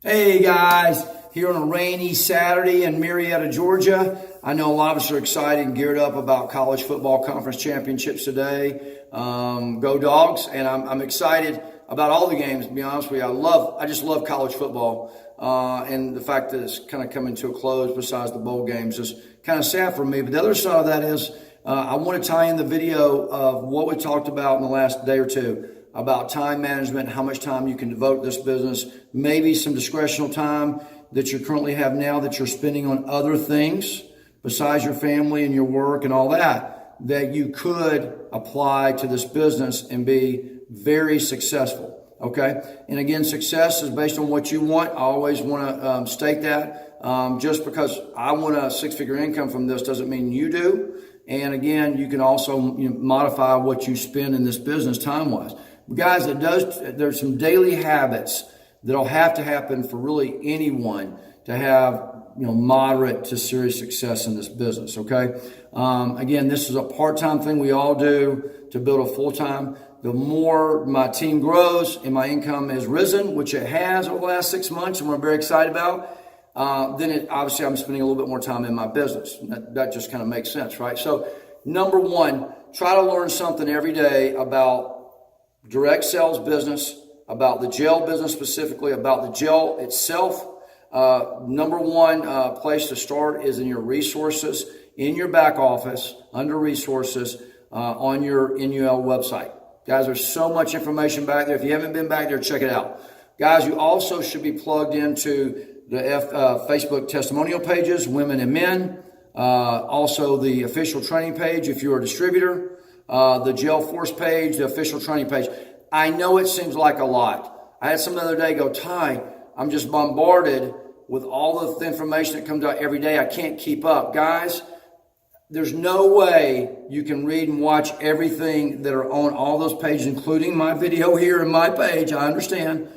Hey guys, here on a rainy Saturday in Marietta, Georgia. I know a lot of us are excited and geared up about college football conference championships today. Go Dogs! And I'm excited about all the games. To be honest with you, I just love college football, and the fact that it's kind of coming to a close. Besides the bowl games, is kind of sad for me. But the other side of that is, I want to tie in the video of what we talked about in the last day or two about time management, how much time you can devote to this business, maybe some discretional time that you currently have now that you're spending on other things besides your family and your work and all that, that you could apply to this business and be very successful. Okay. And again, success is based on what you want. I always want to state that. Just because I want a six-figure income from this doesn't mean you do. And again, you can also modify what you spend in this business time-wise. Guys, there's some daily habits that'll have to happen for really anyone to have moderate to serious success in this business. Okay. Again, this is a part-time thing we all do to build a full-time. The more my team grows and my income has risen, which it has over the last 6 months, and we're very excited about, then obviously I'm spending a little bit more time in my business. That just kind of makes sense, right? So number one, try to learn something every day about direct sales business, about the gel business specifically, about the gel itself. Number one place to start is in your resources, in your back office, under resources, on your NUL website. Guys, there's so much information back there. If you haven't been back there, check it out. Guys, you also should be plugged into the Facebook testimonial pages, women and men. Also the official training page if you're a distributor. The Gel Force page, the official training page. I know it seems like a lot. I had some the other day go, Ty, I'm just bombarded with all the information that comes out every day. I can't keep up. Guys, there's no way you can read and watch everything that are on all those pages, including my video here and my page, I understand,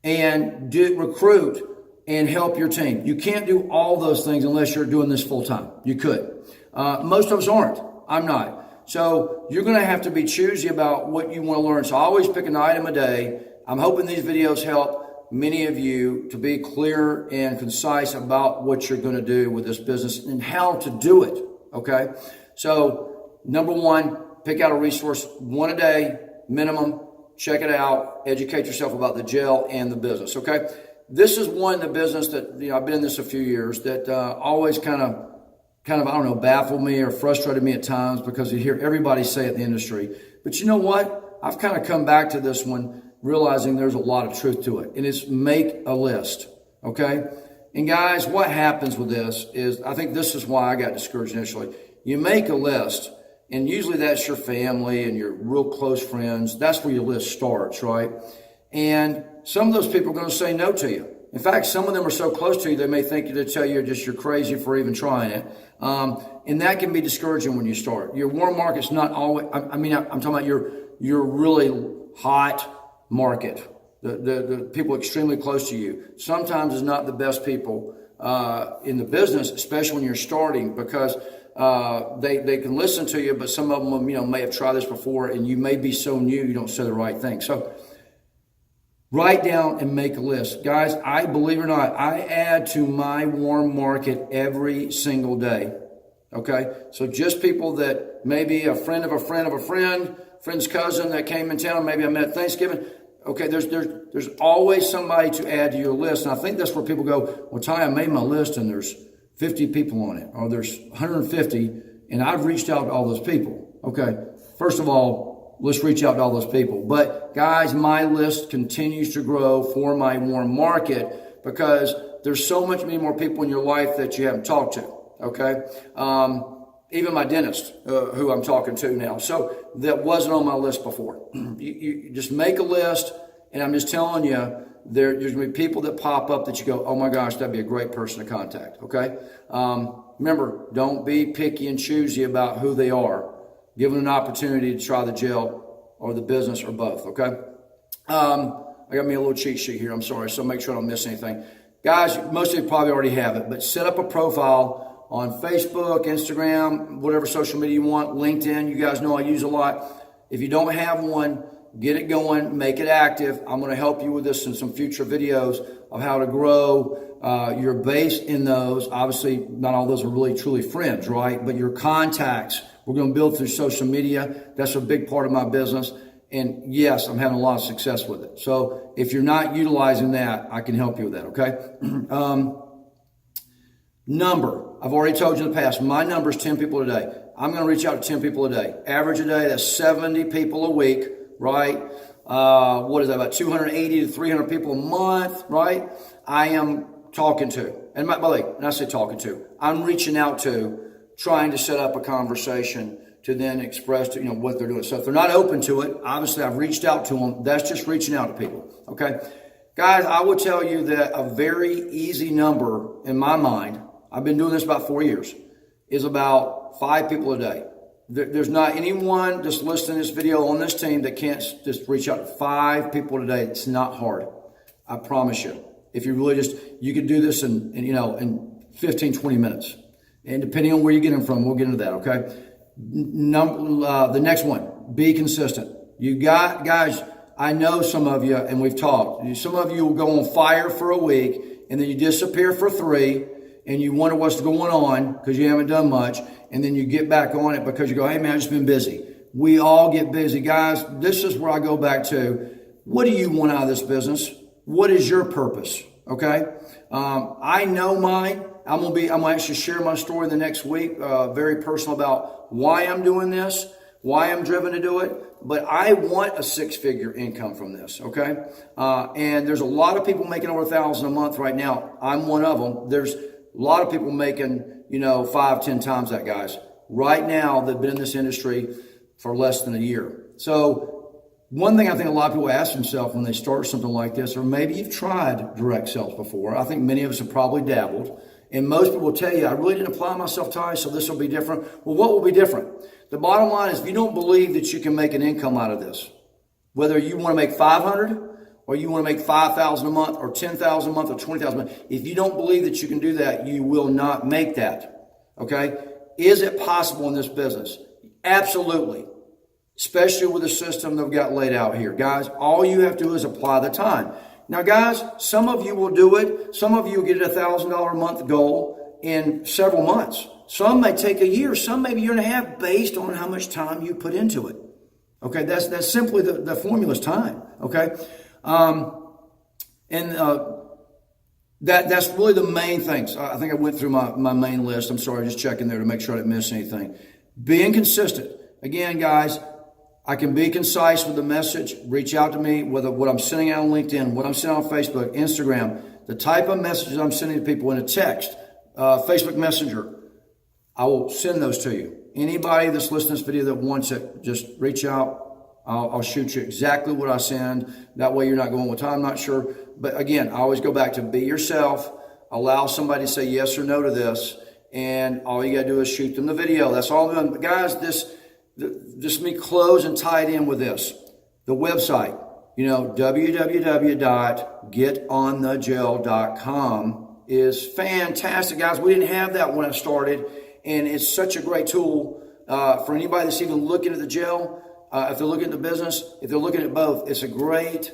and recruit and help your team. You can't do all those things unless you're doing this full time. You could. Most of us aren't. I'm not. So you're going to have to be choosy about what you want to learn. So I always pick an item a day. I'm hoping these videos help many of you to be clear and concise about what you're going to do with this business and how to do it. Okay. So number one, pick out a resource, one a day minimum. Check it out. Educate yourself about the gel and the business. Okay. This is one in the business that, I've been in this a few years that always kind of, I don't know, baffled me or frustrated me at times because you hear everybody say it in the industry. But you know what? I've kind of come back to this one realizing there's a lot of truth to it. And it's make a list. Okay? And guys, what happens with this is, I think this is why I got discouraged initially. You make a list, and usually that's your family and your real close friends. That's where your list starts, right? And some of those people are going to say no to you. In fact, some of them are so close to you, they may think they tell you you're crazy for even trying it. And that can be discouraging when you start. Your warm market's not always, I'm talking about your really hot market. The people extremely close to you. Sometimes is not the best people, in the business, especially when you're starting, because, they can listen to you, but some of them, may have tried this before and you may be so new, you don't say the right thing. So, write down and make a list. Guys, I believe it or not, I add to my warm market every single day. Okay? So just people that maybe a friend of a friend of a friend, friend's cousin that came in town, maybe I met at Thanksgiving. Okay, there's always somebody to add to your list. And I think that's where people go, well, Ty, I made my list and there's 50 people on it, or there's 150, and I've reached out to all those people. Okay, first of all, let's reach out to all those people. But guys, my list continues to grow for my warm market because there's so many more people in your life that you haven't talked to. Okay. Even my dentist, who I'm talking to now. So that wasn't on my list before. You just make a list, and I'm just telling you, there's going to be people that pop up that you go, oh my gosh, that'd be a great person to contact. Okay. Remember, don't be picky and choosy about who they are. Give them an opportunity to try the gel or the business or both, okay? I got me a little cheat sheet here, I'm sorry, so make sure I don't miss anything. Guys, most of you probably already have it, but set up a profile on Facebook, Instagram, whatever social media you want, LinkedIn, you guys know I use a lot. If you don't have one, get it going, make it active. I'm going to help you with this in some future videos of how to grow your base in those. Obviously, not all those are really truly friends, right? But your contacts, we're going to build through social media. That's a big part of my business. And yes, I'm having a lot of success with it. So if you're not utilizing that, I can help you with that, okay? Number, I've already told you in the past, my number is 10 people a day. I'm going to reach out to 10 people a day. Average a day, that's 70 people a week, right? What is that, about 280 to 300 people a month, right? I am talking to. And by the way, when I say talking to, I'm reaching out to, trying to set up a conversation to then express to, what they're doing. So if they're not open to it, obviously I've reached out to them. That's just reaching out to people, okay? Guys, I will tell you that a very easy number in my mind, I've been doing this about 4 years, is about 5 people a day. There's not anyone just listening to this video on this team that can't just reach out to 5 people a day. It's not hard. I promise you. If you really you could do this in 15, 20 minutes. And depending on where you get them from, we'll get into that, okay? The next one, be consistent. Guys, I know some of you, and we've talked. Some of you will go on fire for a week, and then you disappear for 3, and you wonder what's going on because you haven't done much, and then you get back on it because you go, hey man, I've just been busy. We all get busy. Guys, this is where I go back to, what do you want out of this business? What is your purpose? Okay? I know mine. I'm gonna actually share my story in the next week, very personal about why I'm doing this, why I'm driven to do it. But I want a 6-figure income from this, okay? And there's a lot of people making over $1,000 a month right now. I'm one of them. There's a lot of people making, 5, 10 times that, guys. Right now, they've been in this industry for less than a year. So one thing I think a lot of people ask themselves when they start something like this, or maybe you've tried direct sales before. I think many of us have probably dabbled. And most people will tell you, I really didn't apply myself, Ty, so this will be different. Well, what will be different? The bottom line is, if you don't believe that you can make an income out of this, whether you want to make $500 or you want to make $5,000 a month or $10,000 a month or $20,000 a month, if you don't believe that you can do that, you will not make that. Okay? Is it possible in this business? Absolutely. Especially with the system that we've got laid out here. Guys, all you have to do is apply the time. Now, guys, some of you will do it. Some of you will get a $1,000 a month goal in several months. Some may take a year. Some maybe a year and a half, based on how much time you put into it. Okay, that's simply the formula's time. Okay, that's really the main things. I think I went through my main list. I'm sorry, just checking there to make sure I didn't miss anything. Being consistent. Again, guys, I can be concise with the message. Reach out to me, whether what I'm sending out on LinkedIn, what I'm sending on Facebook, Instagram, the type of messages I'm sending to people in a text, Facebook Messenger. I will send those to you. Anybody that's listening to this video that wants it, just reach out. I'll shoot you exactly what I send. That way you're not going, well, I'm not sure. But again, I always go back to be yourself. Allow somebody to say yes or no to this. And all you got to do is shoot them the video. That's all I'm doing. But guys, just let me close and tie it in with this. The website, www.getonthegel.com is fantastic, guys. We didn't have that when I started, and it's such a great tool for anybody that's even looking at the gel. If they're looking at the business, if they're looking at both, it's a great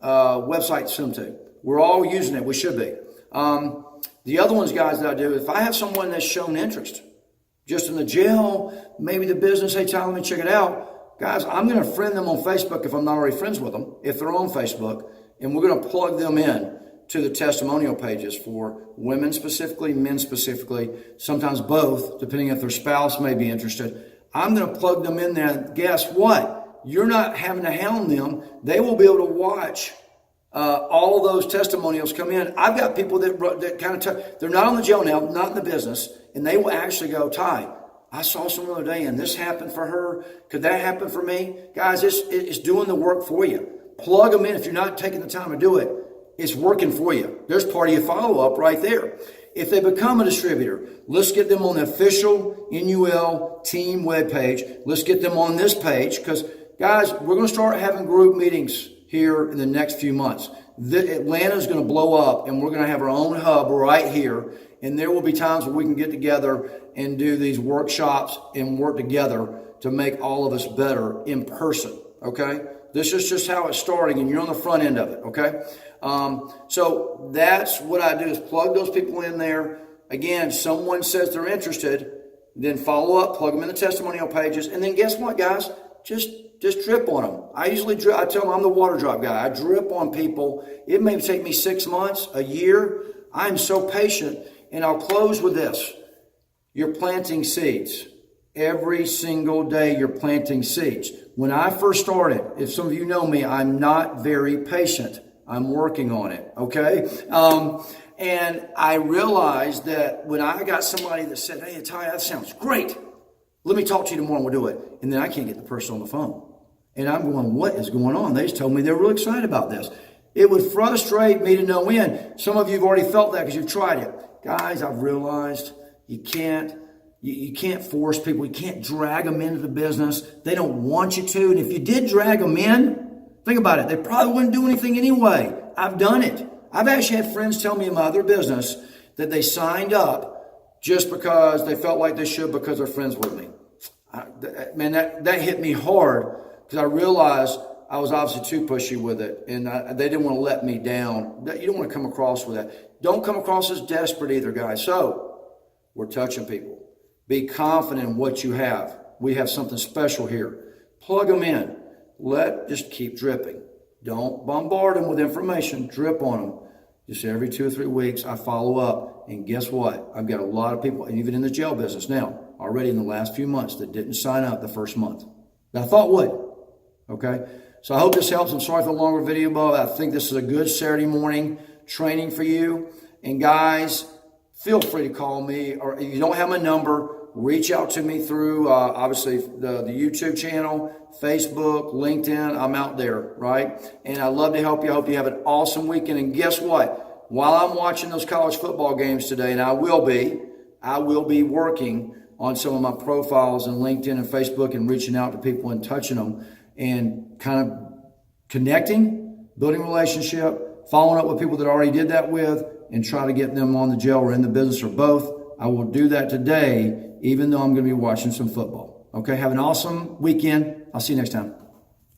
website to send them to. We're all using it. We should be. The other ones, guys, that I do, if I have someone that's shown interest, just in the gel, maybe the business, hey, Tyler, let me check it out. Guys, I'm going to friend them on Facebook if I'm not already friends with them, if they're on Facebook, and we're going to plug them in to the testimonial pages for women specifically, men specifically, sometimes both, depending if their spouse may be interested. I'm going to plug them in there. Guess what? You're not having to hound them. They will be able to watch all those testimonials come in. I've got people that kind of, they're not on the gel now, not in the business, and they will actually go, Ty, I saw someone the other day and this happened for her. Could that happen for me? Guys, it's doing the work for you. Plug them in. If you're not taking the time to do it, it's working for you. There's part of your follow-up right there. If they become a distributor, let's get them on the official NUL team webpage. Let's get them on this page because, guys, we're going to start having group meetings here in the next few months. Atlanta's going to blow up, and we're going to have our own hub right here. And there will be times where we can get together and do these workshops and work together to make all of us better in person, okay? This is just how it's starting, and you're on the front end of it, okay? So that's what I do, is plug those people in there. Again, someone says they're interested, then follow up, plug them in the testimonial pages, and then guess what, guys? Just drip on them. I tell them I'm the water drop guy. I drip on people. It may take me 6 months, a year. I'm so patient. And I'll close with this. You're planting seeds. Every single day you're planting seeds. When I first started, if some of you know me, I'm not very patient. I'm working on it, okay? And I realized that when I got somebody that said, hey, Ty, that sounds great. Let me talk to you tomorrow and we'll do it. And then I can't get the person on the phone. And I'm going, what is going on? They just told me they're really excited about this. It would frustrate me to no end. Some of you have already felt that because you've tried it. Guys, I've realized you can't force people. You can't drag them into the business. They don't want you to. And if you did drag them in, think about it. They probably wouldn't do anything anyway. I've done it. I've actually had friends tell me in my other business that they signed up just because they felt like they should because they're friends with me. Man, that hit me hard because I realized I was obviously too pushy with it, and they didn't want to let me down. You don't want to come across with that. Don't come across as desperate either, guys. So we're touching people. Be confident in what you have. We have something special here. Plug them in. Just keep dripping. Don't bombard them with information. Drip on them. Just every 2 or 3 weeks, I follow up. And guess what? I've got a lot of people, even in the jail business now, already in the last few months, that didn't sign up the first month that I thought would. Okay? So I hope this helps. I'm sorry for the longer video, but I think this is a good Saturday morning training for you. And guys, feel free to call me, or if you don't have my number, reach out to me through, obviously, the YouTube channel, Facebook, LinkedIn. I'm out there, right? And I'd love to help you. I hope you have an awesome weekend. And guess what? While I'm watching those college football games today, and I will be working on some of my profiles in LinkedIn and Facebook and reaching out to people and touching them and kind of connecting, building a relationship, following up with people that I already did that with, and try to get them on the jail or in the business or both. I will do that today, even though I'm going to be watching some football. Okay, have an awesome weekend. I'll see you next time.